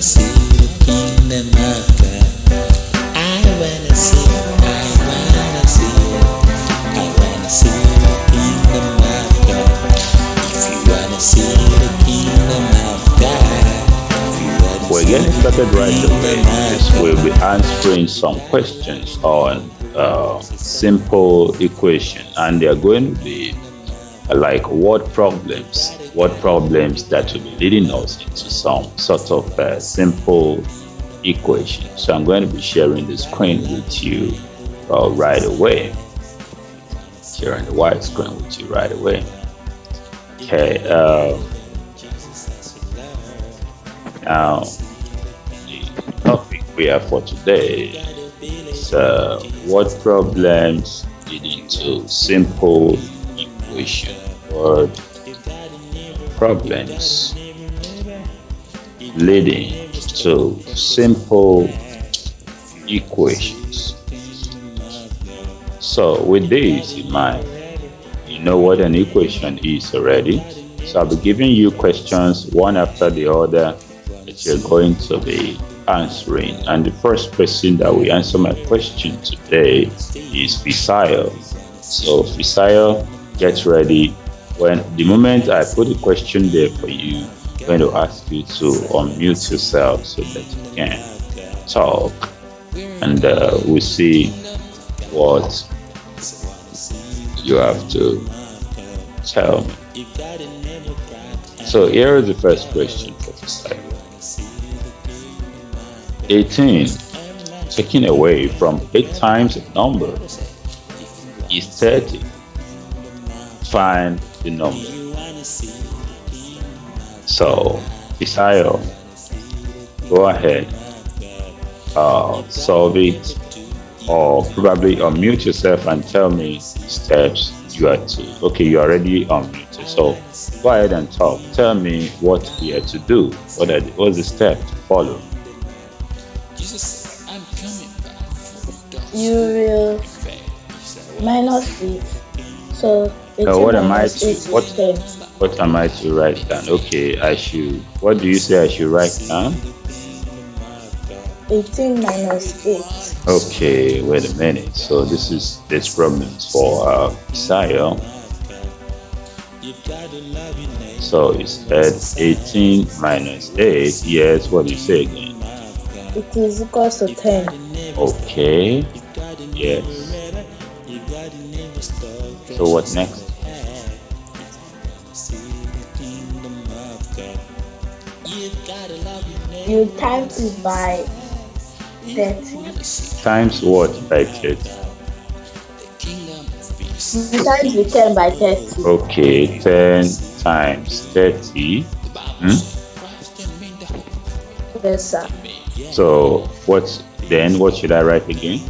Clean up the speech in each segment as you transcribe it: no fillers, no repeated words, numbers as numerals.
see the kingdom of God. I wanna see, I wanna see, I wanna see the kingdom of God. If you wanna see the kingdom of God, if you wanna We're see getting the started right away. kingdom of This will God. be answering some questions on simple equation, and they're going to be like what problems that will be leading us into some sort of simple equation. So I'm going to be sharing the screen with you right away. Sharing the white screen with you right away. Okay. Now the topic we have for today is what problems leading to simple equation or problems leading to simple equations. So with this in mind, you know what an equation is already. So I'll be giving you questions one after the other that you're going to be answering. And the first person that will answer my question today is Fisayo. So Fisayo, get ready. When the moment I put a question there for you, I'm going to ask you to unmute yourself so that you can talk, and we'll see what you have to tell me. So here is the first question for Fisayo. 18 taken away from 8 times a number is 30. Find the number. So, Fisayo, go ahead, solve it, or probably unmute yourself and tell me steps you are to. Okay, you are already unmuted. So, go ahead and talk. Tell me what we are to do. What's the step to follow? You will minus it. So Now, 18 minus 8 is 10. what am I to write down? Okay, I should. What do you say I should write down? 18 minus 8. Okay, wait a minute. So this problem is for Fisayo. So it said 18 minus 8. Yes, what do you say again? It is equals to 10. Okay. Yes. So what next? You times it by 30. Times what by 30? You times the 10 by 30. Okay, 10 times 30. Yes, sir. So what should I write again?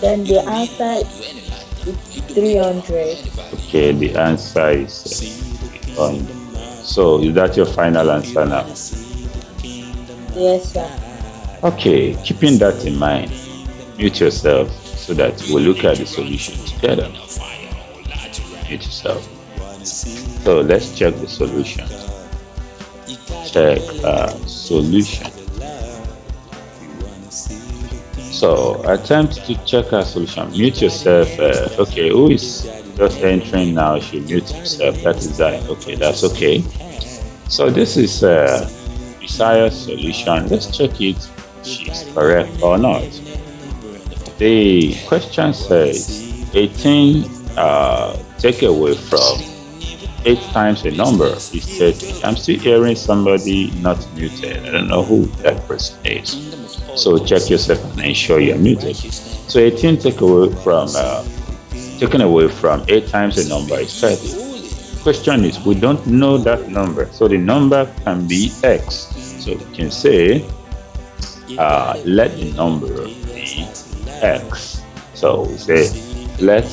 Then the answer is 300. Okay, the answer is 100. So is that your final answer now? Yes, sir. Okay, keeping that in mind, mute yourself so that we'll look at the solution together. Mute yourself. So let's check the solution. Check solution. So attempt to check our solution. Mute yourself. Okay, who is just entering now should mute himself. That is that. Okay, that's okay. So this is Fisayo's solution. Let's check it if she's correct or not. The question says 18 take away from 8 times a number is 30. I'm still hearing somebody not muted. I don't know who that person is. So check yourself and ensure you're muted. So 18 taken away from 8 times a number is 30. Question is, we don't know that number. So the number can be X. So we can say, let the number be X. So we say, let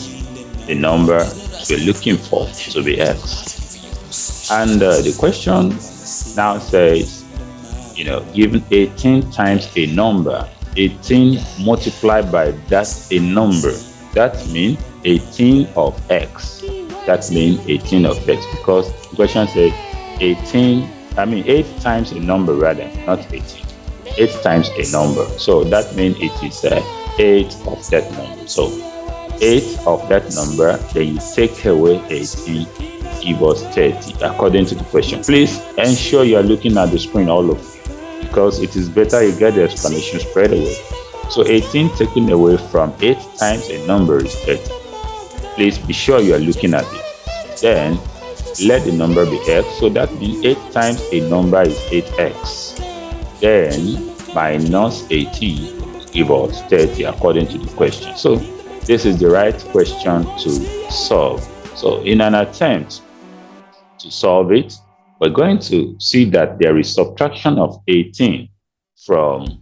the number we're looking for to be X. And the question now says, given 18 times a number, 18 multiplied by that a number. That means 18 of x. That means 18 of x, because the question says 8 times a number, rather, not 18. 8 times a number. So that means it is 8 of that number. So 8 of that number, then you take away 18, give us 30, according to the question. Please ensure you are looking at the screen, all of you, because it is better you get the explanation straight away. So 18 taken away from 8 times a number is 30. Please be sure you are looking at it. Then let the number be x. So that means 8 times a number is 8x. Then minus 18 give us 30 according to the question. So this is the right question to solve. So in an attempt to solve it, we're going to see that there is subtraction of 18 from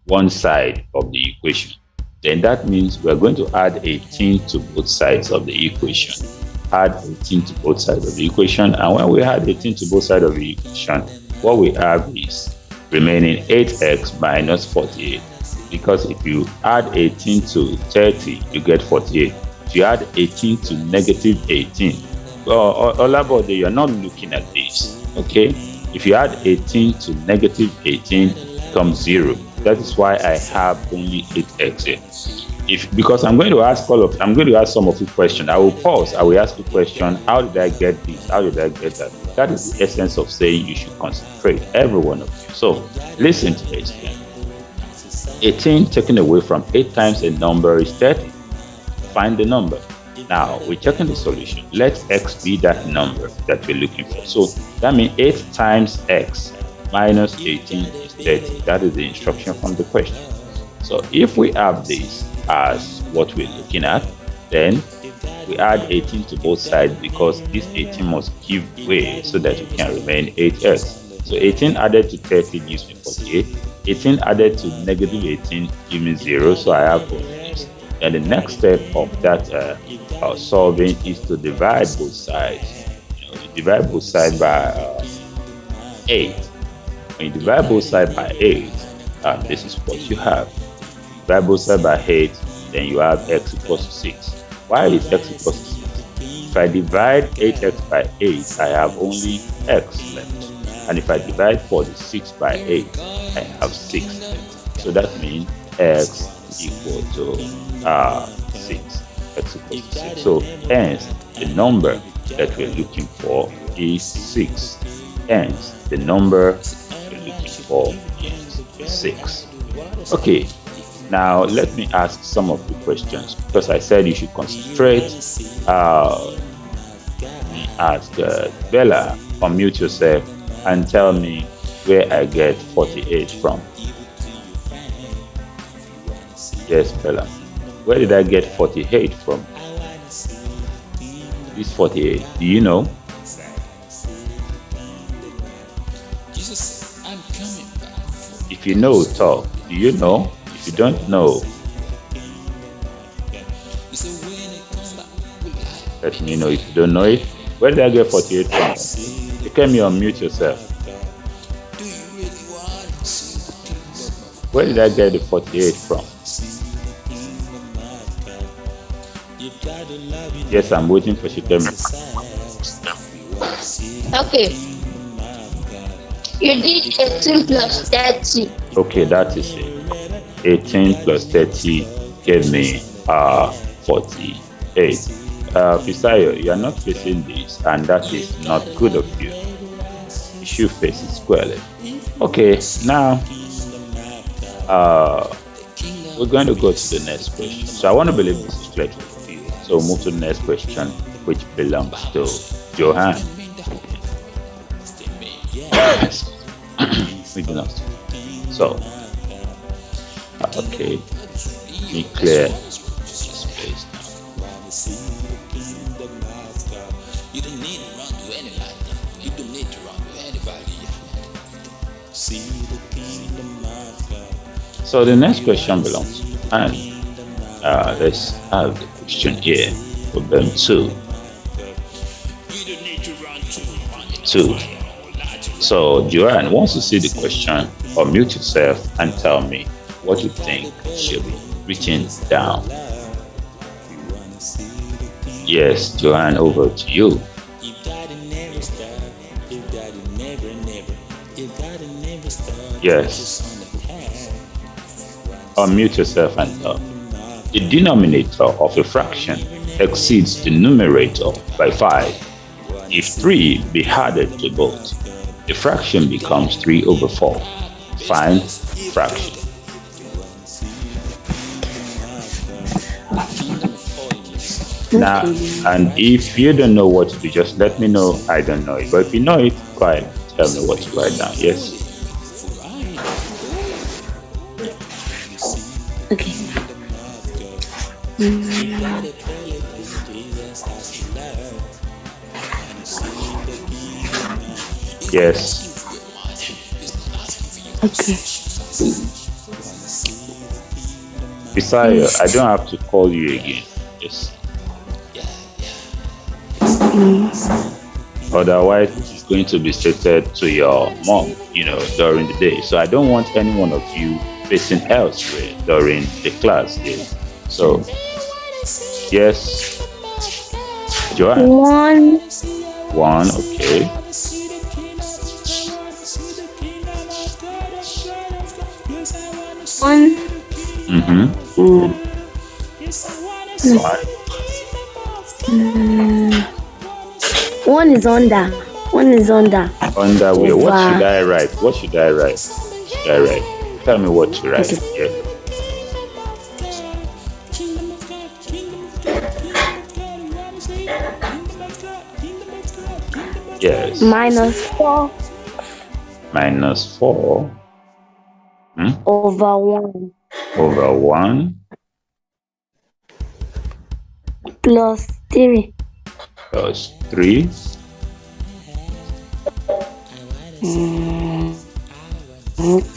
one side of the equation. Then that means we're going to add 18 to both sides of the equation. Add 18 to both sides of the equation. And when we add 18 to both sides of the equation, what we have is remaining 8x minus 48. Because if you add 18 to 30, you get 48. If you add 18 to negative 18, Olabode, you're not looking at this, okay? If you add 18 to negative 18, it becomes 0. That is why I have only 8x here. Because I'm going to ask some of you questions. I will pause. I will ask you question. How did I get this? How did I get that? That is the essence of saying you should concentrate, every one of you. So listen to this. 18 taken away from 8 times a number is 30. Find the number. Now we're checking the solution. Let x be that number that we're looking for. So that means 8 times x minus 18 is 30. That is the instruction from the question. So if we have this as what we're looking at, then we add 18 to both sides, because this 18 must give way so that it can remain 8x. So 18 added to 30 gives me 48. 18 added to negative 18 gives me 0. So I have only this. And the next step of that solving is to divide both sides. You divide both sides by 8. When you divide both sides by 8, this is what you have. Divide both sides by 8, then you have x equals to 6. Why is x equals to 6? If I divide 8x by 8, I have only x left. And if I divide 46 by 8, I have 6 left. So that means x equal to 6. X equals to 6. So hence, the number that we're looking for is 6. Hence, the number we're looking for is 6. Okay. Now, let me ask some of the questions, because I said you should concentrate. Ask Bella, unmute yourself and tell me where I get 48 from. Yes, Bella. Where did I get 48 from? This 48, do you know? If you know, talk. Do you know? If you don't know, let me know. If you don't know it, where did I get 48 from? You can unmute yourself. Where did I get the 48 from? Yes, I'm waiting for Shikemi. Okay. You did 18 plus 30. Okay, that is it. 18 plus 30 gave me 48. Fisayo, you are not facing this, and that is not good of you. You should face it squarely. Okay, now we're going to go to the next question. So I want to believe this is clear for you. So move to the next question, which belongs to Johan. So, okay, be clear space now. So the next question belongs, and let's have the question here for them too. So Joanne wants to see the question, unmute yourself and tell me what you think should be written down. Yes, Joanne, over to you. You gotta never stop. You gotta never, never. You gotta never stop. Yes, Just on the path. unmute yourself and talk. The denominator of a fraction exceeds the numerator by 5. If 3 be added to both, the fraction becomes 3 over 4. Find fraction. Now, and if you don't know what to do, just let me know. I don't know it. But if you know it, go ahead and tell me what to write down. Yes. Okay. Yes. Okay. Isaiah, I don't have to call you again. Yes. Otherwise, it's going to be stated to your mom, during the day. So I don't want any one of you facing elsewhere during the class day. So, yes, Joanne. 1. 1, okay. One. Mm-hmm. 1 is under. 1 is under. Under where? What Over. should I write? What should I write? Tell me what to write. Okay. Yeah. Yes. -4 -4 over 1 over 1 plus 3. plus 3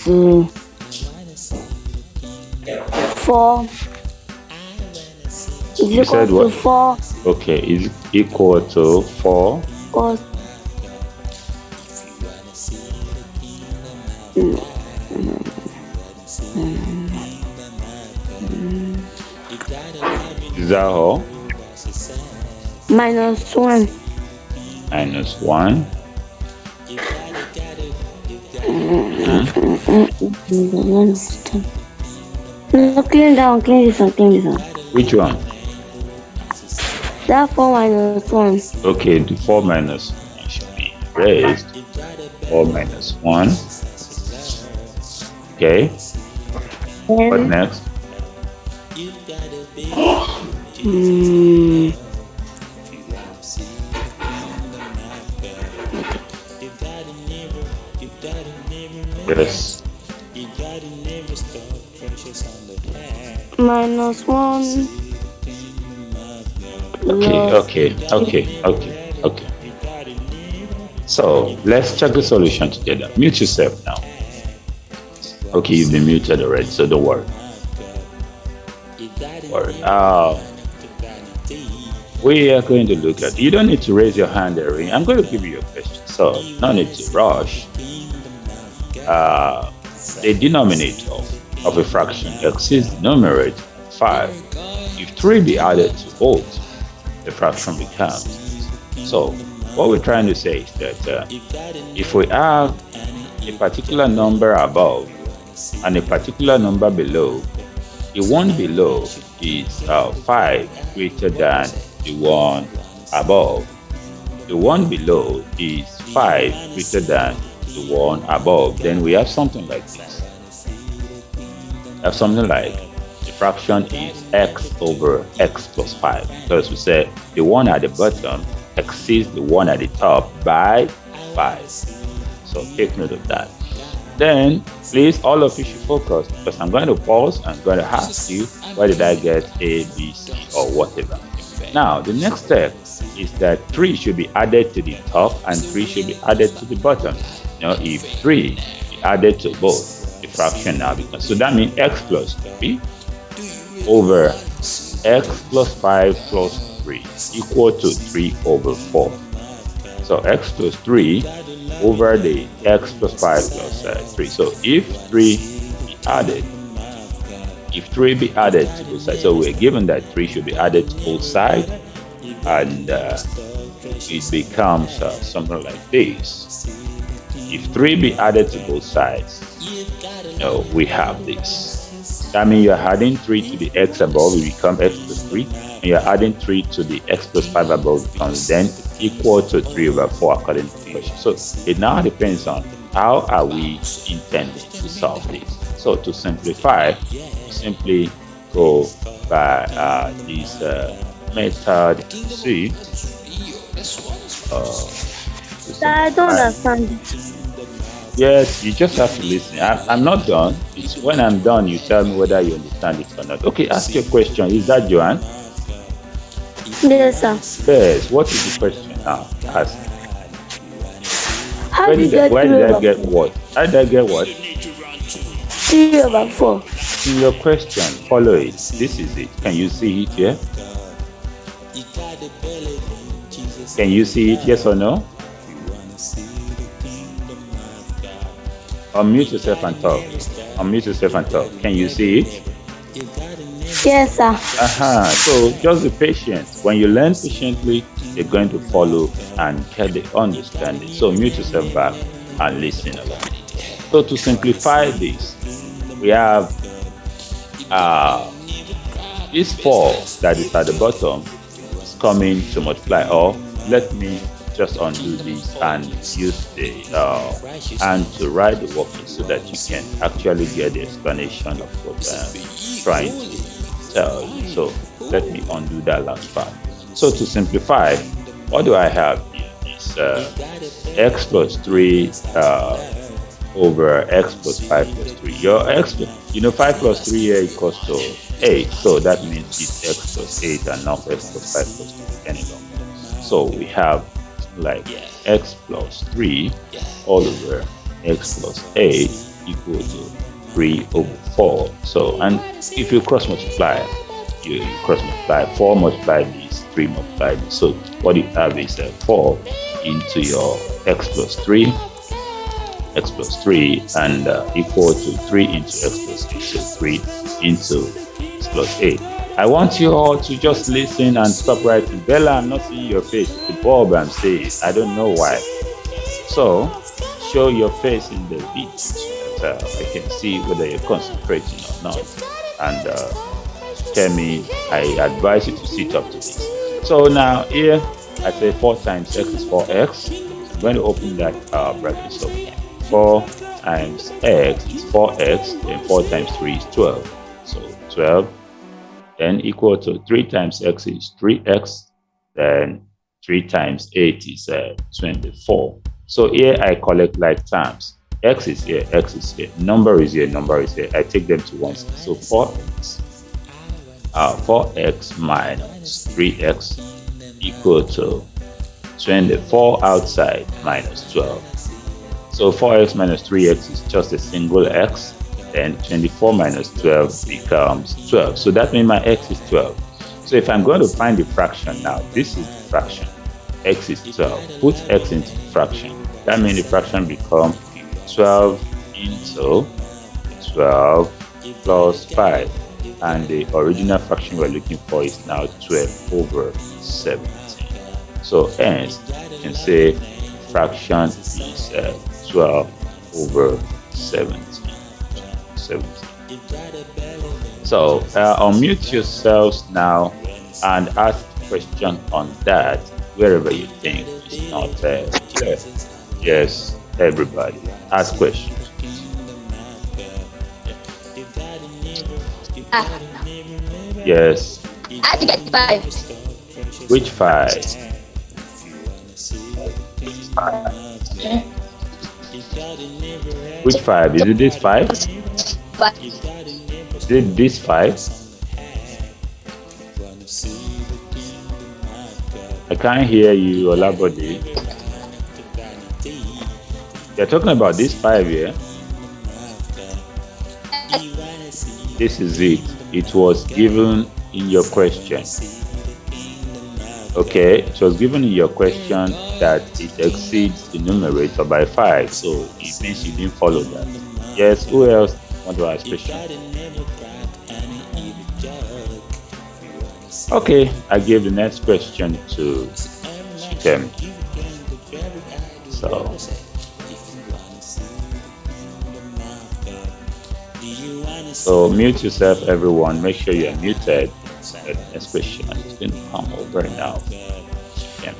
2. 4 is You equal said to what? 4 Okay, is equal to 4. plus Is that all? -1. -1. No, clean down, clean this one. Which one? That 4 -1. Okay, the 4 minus 1 should be raised. 4 minus 1. Okay, what Then next? Yes. -1 Okay. So let's check the solution together. Mute yourself now. Okay, you've been muted already, so don't worry. We are going to look at. You don't need to raise your hand, Erin. I'm going to give you a question, so no need to rush. The denominator of a fraction exceeds the numerator 5. If 3 be added to both, the fraction becomes. So what we're trying to say is that if we have a particular number above and a particular number below, the one below is 5 greater than the one above. The one below is 5 greater than the one above. Then we have something like this. We have something like the fraction is x over x plus 5. Because we said the one at the bottom exceeds the one at the top by 5. So take note of that. Then please, all of you should focus, because I'm going to pause and I'm going to ask you, why did I get A, B, C, or whatever. Now, the next step is that 3 should be added to the top and 3 should be added to the bottom. Now, if 3 is added to both, the fraction now becomes. So that means x plus 3 over x plus 5 plus 3 equal to 3 over 4. So x plus 3 over the x plus 5 plus 3. So if 3 be added, to both sides, so we're given that 3 should be added to both sides, and it becomes something like this. If 3 be added to both sides, we have this. That means you're adding 3 to the x above, it becomes x plus 3. And you're adding 3 to the x plus 5 above, it becomes then equal to 3 over 4 according to the question. So it now depends on how are we intending to solve this. So to simplify, we simply go by this method C. I don't understand. Yes, you just have to listen. I'm not done. It's when I'm done, you tell me whether you understand it or not. Okay, ask your question. Is that Joanne? Yes, sir. Yes. What is the question now? Ask. How did you get Where 3 did I over get what? How did I get what? 3 over 4? In your question, follow it. This is it. Can you see it here? Can you see it? Yes or no? Unmute yourself and talk. Unmute yourself and talk. Can you see it? Yes, sir. So just be patient. When you learn patiently, you're going to follow and get the understanding. So mute yourself back and listen along. So to simplify this, we have this 4 that is at the bottom is coming to multiply. Or let me just undo this and use the hand to write the working so that you can actually get the explanation of what I'm trying to tell you. So let me undo that last part. So to simplify, what do I have here? It's x plus 3 over x plus 5 plus 3. Your x, 5 plus 3 here equals to 8. So that means it's x plus 8 and not x plus 5 plus 3 any longer. So we have like x plus 3 all over x plus 8 equal to 3 over 4. So, and if you cross multiply, you cross multiply 4 multiply this, 3 multiply this. So what you have is 4 into your x plus 3 and equal to 3 into x plus 8. So 3 into x plus 8. I want you all to just listen and stop writing. Bella, I'm not seeing your face. The bulb I'm saying, I don't know why. So show your face in the video so I can see whether you're concentrating or not. And tell me, I advise you to sit up to this. So now here, I say 4 times x is 4x. I'm going to open that bracket. So 4 times x is 4x, then 4 times 3 is 12. So 12. Then equal to 3 times x is 3x, then 3 times 8 is 24. So here I collect like terms. X is here, x is here, number is here, number is here. I take them to one side. So 4x minus 3x equal to 24 outside minus 12. So 4x minus 3x is just a single x. Then 24 minus 12 becomes 12. So that means my x is 12. So if I'm going to find the fraction now, this is the fraction. X is 12. Put x into the fraction. That means the fraction becomes 12 into 12 plus 5. And the original fraction we're looking for is now 12 over 17. So hence, you can say fraction is 12 over 17. So unmute yourselves now and ask a question on that wherever you think it's not clear. Yes, everybody, ask questions. Yes. I have to get 5. Which 5? Which 5? Is it this 5? 5. Is it this 5? I can't hear you, Olabode. You're talking about this 5 here? This is it. It was given in your question. Okay, it was given in your question that it exceeds the numerator by 5. So it means you didn't follow that. Yes, who else want to ask question? Okay, I give the next question to Shikem. So, mute yourself, everyone. Make sure you're muted. The next question is going to come over now. Yeah.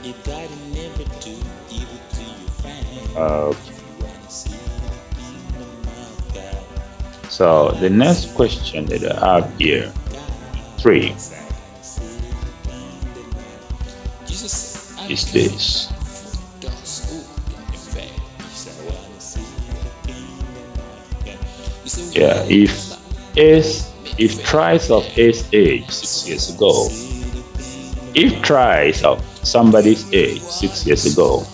So the next question that I have here, 3, is this. Yeah, if tries of A's age 6 years ago, if tries of somebody's age 6 years ago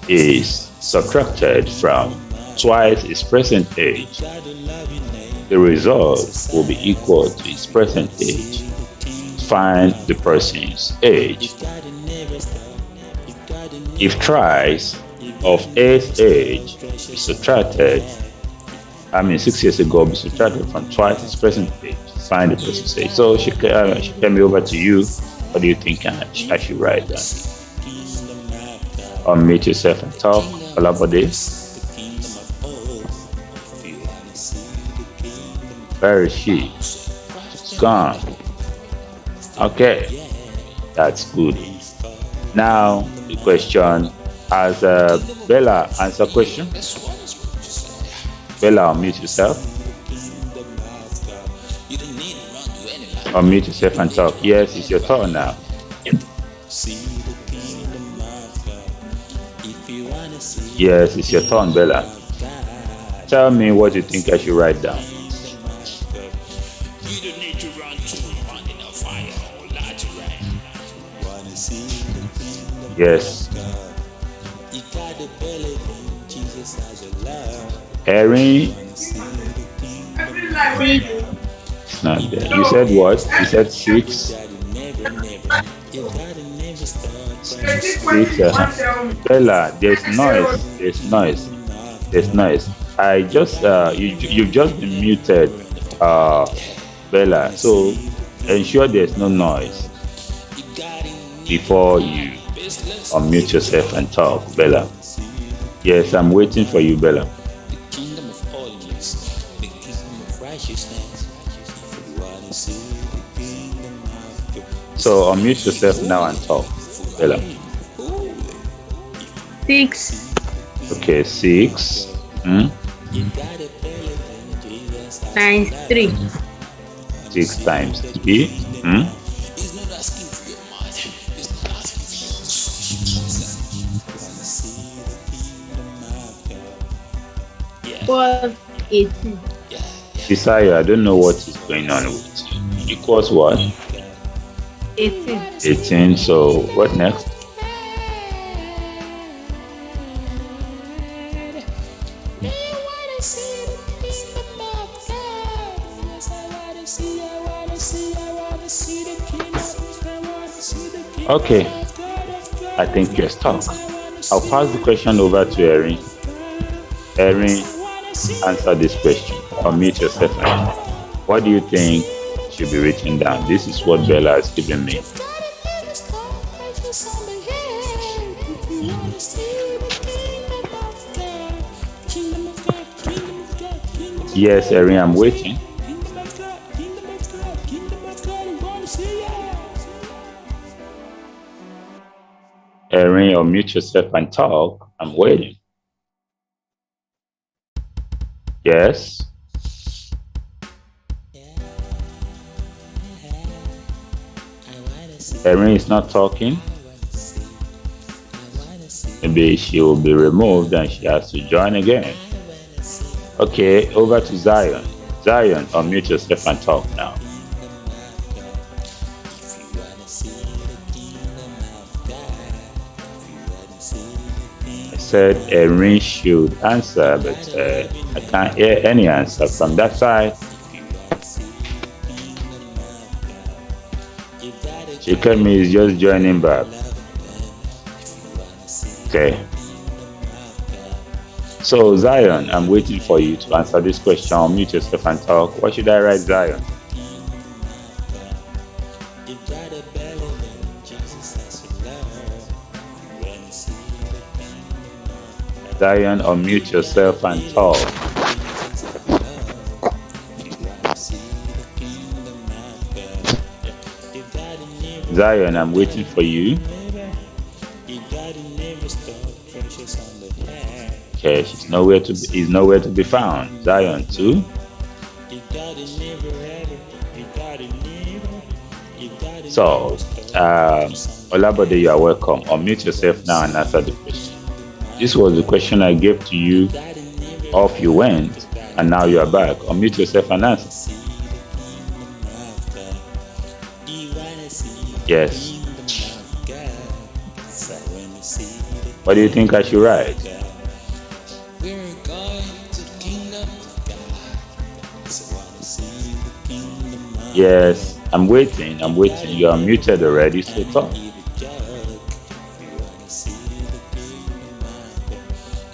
is subtracted from twice his present age, the result will be equal to his present age. Find the person's age. If tries of A's age is subtracted, 6 years ago, be subtracted from twice his present age, find the person's age. So she came over to you. What do you think I should write down? Unmute yourself and talk. Olabode. Where is she? She's gone. Okay, that's good. Now the question: has Bella answered question? Bella, unmute yourself. Unmute yourself and talk. Yes, it's your turn now. Yes, it's your turn, Bella. Tell me what you think I should write down. Yes. Erin? It's not there. You said what? You said 6? 6. Bella, there's noise. I just you've just been muted, Bella. So ensure there's no noise before you unmute yourself and talk, Bella. Yes, I'm waiting for you, Bella. So unmute yourself now and talk, Bella. 6. Okay, 6. Times 3. 6 times 3. Was 18. Desire, I don't know what is going on with you. Equals what? 18. 18. So what next? Okay, I think you're stuck. I'll pass the question over to Erin. Erin, answer this question. Unmute yourself. What do you think should be written down? This is what Bella has given me. Yes, Erin, I'm waiting. Erin, unmute yourself and talk. I'm waiting. Yes. Erin is not talking. Maybe she will be removed and she has to join again. Okay, over to Zion. Zion, unmute yourself and talk now. I said Erin should answer, but I can't hear any answer from that side. Shikemi is just joining back. Okay. So Zion, I'm waiting for you to answer this question. Unmute yourself and talk. What should I write, Zion? Zion, unmute yourself and talk. Zion, I'm waiting for you. Okay, he's nowhere to be found. Zion too. So, Olabode, you are welcome. Unmute yourself now and answer the question. This was the question I gave to you. Off you went, and now you are back. Unmute yourself and answer. Yes. What do you think I should write? Yes, I'm waiting. You are muted already, so talk.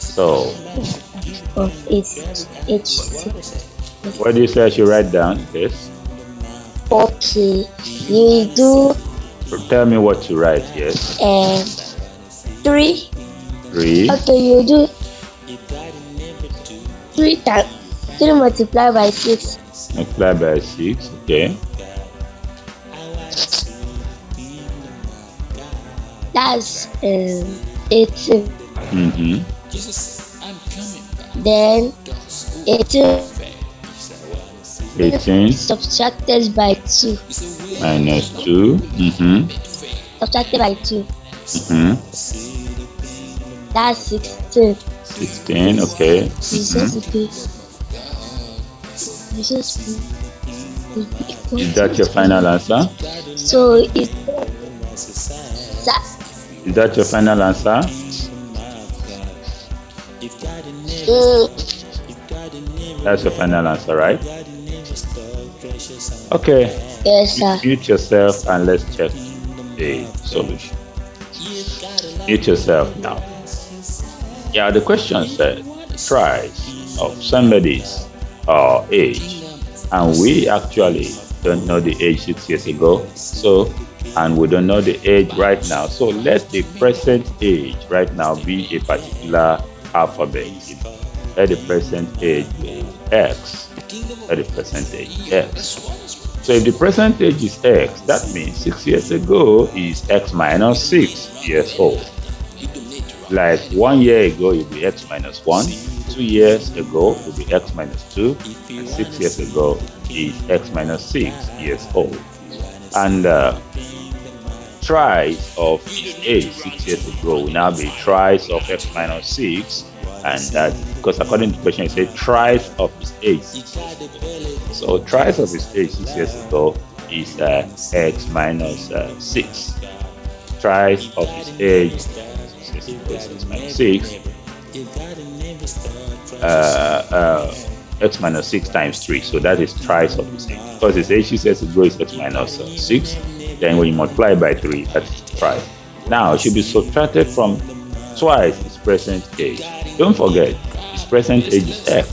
So, what do you say I should write down? Yes. Okay, you do Tell me what to write. Yes. 3. 3. Okay, you do 3 multiplied by 6. Multiply by 6. Okay. That's 18. Mm-hmm. Then 18 18 subtracted by 2. minus 2. Mm-hmm. Subtracted by 2. Mm-hmm. That's 16. 16. Okay. Is that your final answer? So it's Is that your final answer? That's your final answer, right? Okay. Yes, sir. Mute yourself and let's check the solution. Mute yourself now. Yeah, the question said tries of somebody's age, and we actually don't know the age 6 years ago. So, and we don't know the age right now. So let the present age right now be a particular alphabet. Let the present age be X. Let the present age X. So if the present age is X, that means 6 years ago is X minus 6 years old. Like 1 year ago, it will be X minus 1. 2 years ago, it will be X minus 2. And 6 years ago is X minus 6 years old. And tries of his age 6 years ago will now be tries of X minus 6. And that, because according to the question, it said tries of his age 6 years ago. So tries of his age 6 years ago is X minus 6. Tries of his age 6 years ago is X minus 6. X minus 6 times 3. So that is tries of his age. Because his age 6 years ago is X minus 6. Then when you multiply by 3, that's twice. Now it should be subtracted from twice his present age. Don't forget, his present age is X.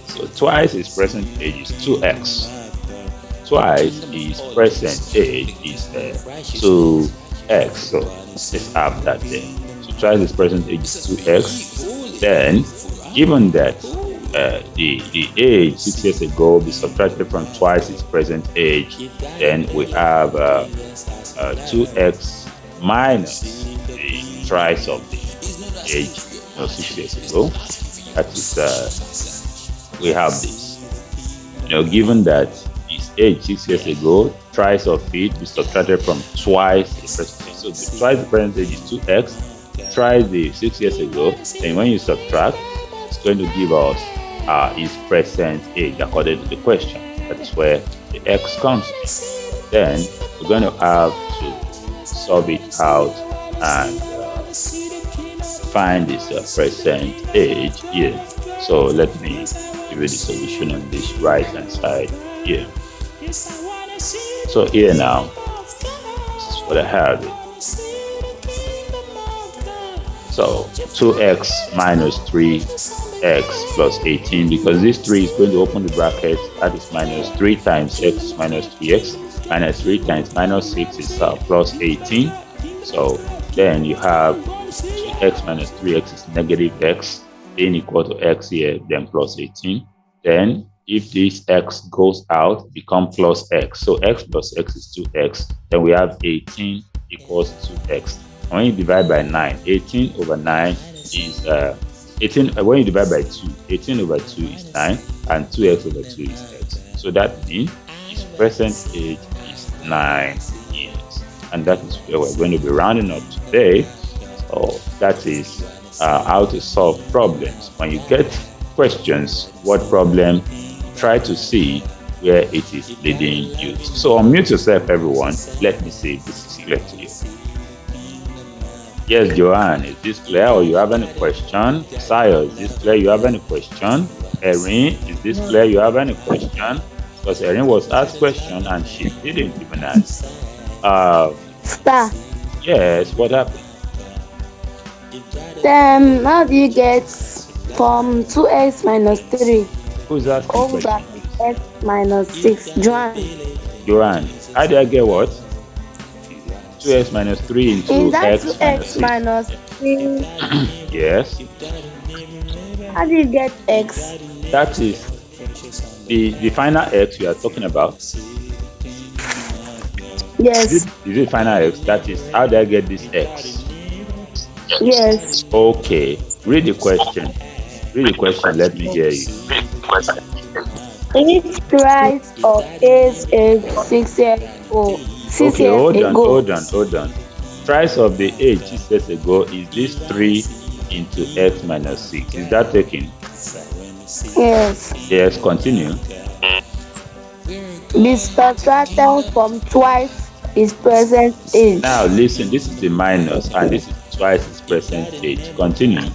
So twice his present age is 2X. Twice his present age is 2X. So let's have that there. So twice his present age is 2X. Then, given that the age 6 years ago will be subtracted from twice its present age, then we have 2x minus the twice of the age 6 years ago. That is, we have this. Given that his age 6 years ago, twice of it is subtracted from twice the present age. So the twice the present age is 2x, twice the 6 years ago, then when you subtract, it's going to give us his present age according to the question. That's where the x comes in. Then we're going to have to solve it out and find this present age here. So let me give you the solution on this right hand side here. So here now, this is what I have. So 2x minus 3x plus 18, because this 3 is going to open the bracket, that is minus 3 times x minus 3x, minus 3 times minus 6 is plus 18. So then you have x minus 3x is negative x, being equal to x here, then plus 18. Then if this x goes out, become plus x. So x plus x is 2x. Then we have 18 equals 2x. When you divide by 9, 18 over 9 is 18. When you divide by 2, 18 over 2 is 9, and 2x over 2 is x. So that means his present age is 9 years. And that is where we're going to be rounding up today. So that is how to solve problems. When you get questions, what problem, try to see where it is leading you. So unmute yourself, everyone. Let me see if this is clear to you. Yes, Joanne, is this clear, or you have any question? Sayo, is this clear? You have any question? Erin, is this clear? You have any question? Because Erin was asked question and she didn't even answer. Star. Yes, what happened? Then how do you get from 2x minus 3 Who's asking over question? x minus 6? Joanne. Joanne, how do I get what? 2x minus 3 into In that x 2x minus 3, Yes, how do you get x? that is the final x we are talking about. Yes. Is it final x? That is, how do I get this x? Yes. Okay, read the question. Read the question, let me hear you. Each price of age is 6 years old. 6 Okay, years hold ago. on. Price of the age 6 years ago is this 3 into x minus 6. Is that taken? Yes. Yes, continue. Be subtracted from twice his present age. Now listen, this is the minus and this is twice its present age. Continue.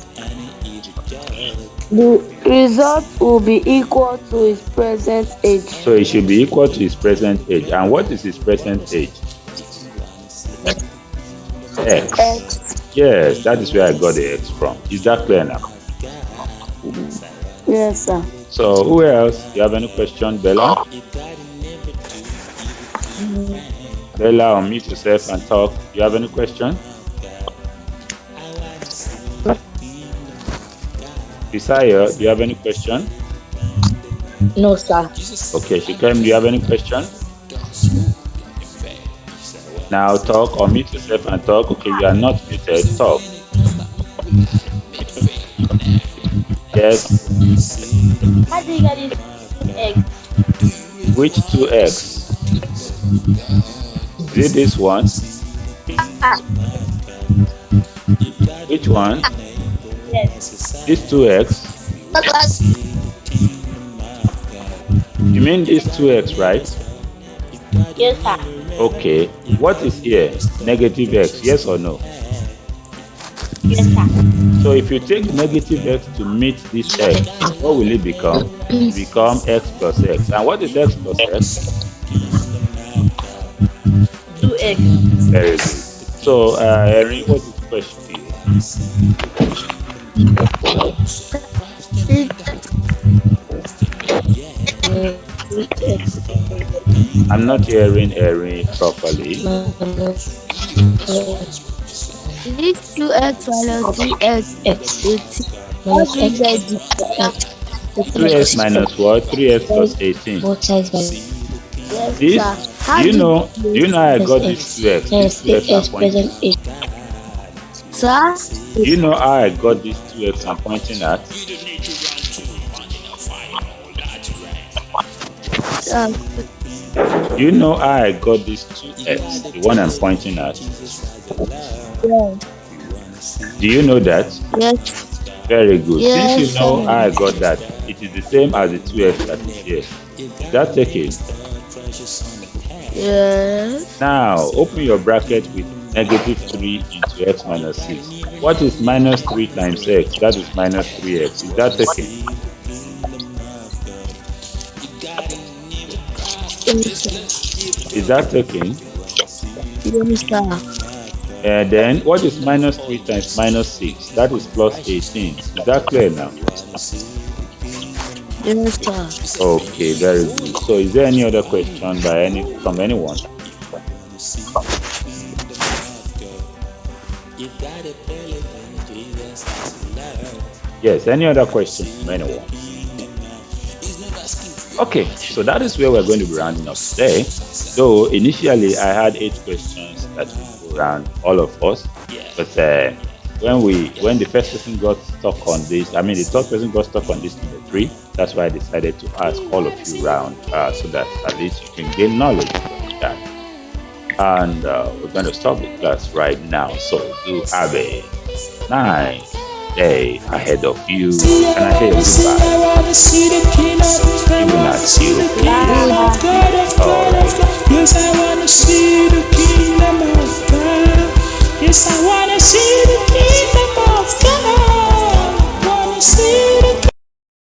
The result will be equal to his present age. So it should be equal to his present age. And what is his present age? X. Yes, that is where I got the x from. Is that clear now? Yes, sir. So who else? Do you have any question, Bella? Bella, unmute yourself and talk. Do you have any question? Desire, do you have any question? No, sir. Okay, Shikem, do you have any question? Now talk, unmute yourself and talk. Okay, you are not muted. Talk. Yes. How do you get this x? Which 2x? Is it this one? Which one? Yes. This 2x? You mean this 2x, right? Yes, sir. Okay. What is here? Negative x, yes or no? Yes, sir. So if you take negative x to meet this x, what will it become? It become x plus x. And what is x plus x? 2x. Very good. So, Erin, what is the question here? I'm not hearing Erin properly. This 2x minus 3x Minus x. 2x minus what? 3x plus 18. Both sides by This, do you know how I got this 2x? yes, This 2x x I'm pointing. present age. sir. Do you know how I got this 2x I'm pointing at? Do you know how I got this 2x, the one I'm pointing at? Yeah. Do you know that? Yes. Very good. Yes, Since you know sir. how I got that, it is the same as the 2x that is here. Is that taken? Yes. Now, open your bracket with negative 3 into x minus 6. What is minus 3 times x? That is minus 3x. Is that taken? Is that taken? Yes, sir. And then, what is minus 3 times minus 6? That is plus 18. Is that clear now? Yes, sir. Okay, very good. So, is there any other question from anyone? Yes, any other questions from anyone? Okay, so that is where we're going to be rounding up today. So initially, I had 8 questions that would go around all of us, but when the first person got stuck on this, I mean the third person got stuck on this number 3. That's why I decided to ask all of you round so that at least you can gain knowledge from that. And we're going to stop the class right now. So do have a nice day ahead of you. And I hear goodbye. Even as you Alright. Yes, I wanna see the kingdom of God. Yes, I wanna see the kingdom of God.